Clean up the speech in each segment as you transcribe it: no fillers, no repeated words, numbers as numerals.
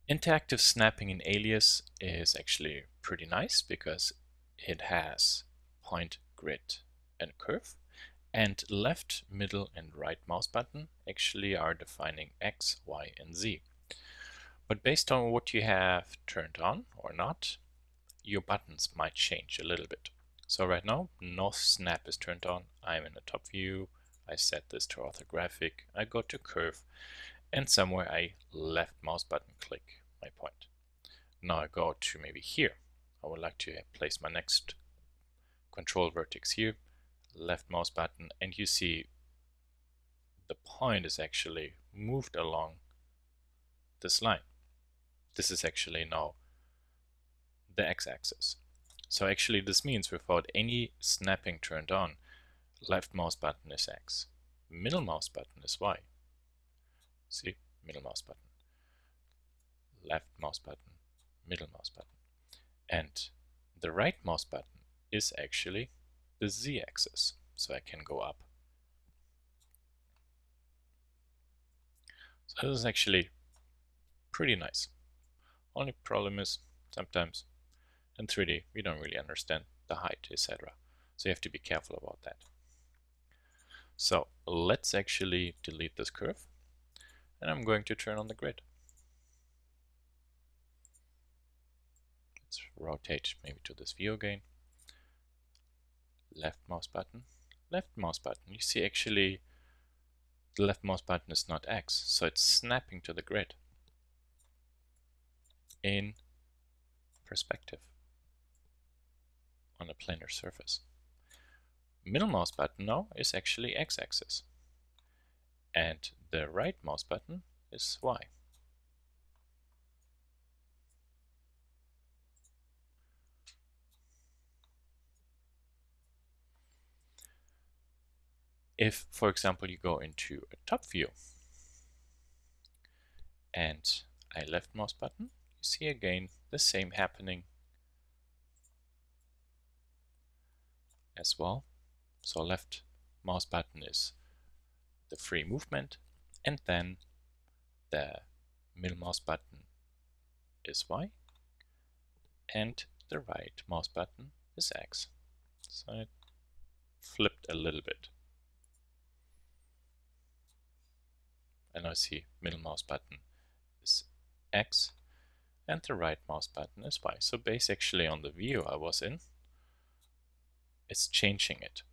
Interactive snapping in Alias is actually pretty nice because it has point, grid, and curve, and left, middle, and right mouse button actually are defining X, Y, and Z. But based on what you have turned on or not, your buttons might change a little bit. So right now, no snap is turned on. I'm in the top view. I set this to orthographic. I go to curve, and somewhere I left mouse button click my point. Now I go to maybe here. I would like to place my next control vertex here, left mouse button, and you see the point is actually moved along this line. This is actually now the x-axis. So actually this means without any snapping turned on, left mouse button is X, middle mouse button is Y. See, middle mouse button, left mouse button, middle mouse button. And the right mouse button is actually the Z-axis. So I can go up. So this is actually pretty nice. Only problem is sometimes in 3D we don't really understand the height, etc. So you have to be careful about that. So let's actually delete this curve, and I'm going to turn on the grid. Let's rotate maybe to this view again. Left mouse button, left mouse button. You see actually the left mouse button is not X, so it's snapping to the grid in perspective on a planar surface. Middle mouse button now is actually X-axis, and the right mouse button is Y. If, for example, you go into a top view and I left mouse button, you see again the same happening as well. So left mouse button is the free movement, and then the middle mouse button is Y, and the right mouse button is X. So it flipped a little bit. And I see middle mouse button is X and the right mouse button is Y. So basically on the view I was in, it's changing it.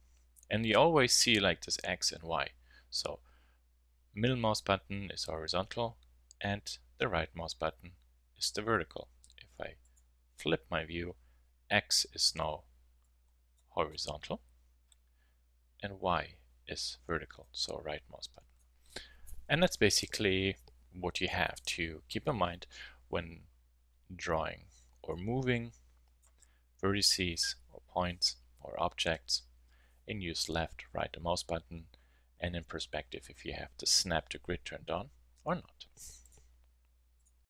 And you always see like this X and Y. So middle mouse button is horizontal and the right mouse button is the vertical. If I flip my view, X is now horizontal and Y is vertical, so right mouse button. And that's basically what you have to keep in mind when drawing or moving vertices or points or objects, and use left, right mouse button, and in perspective if you have the snap to grid turned on or not.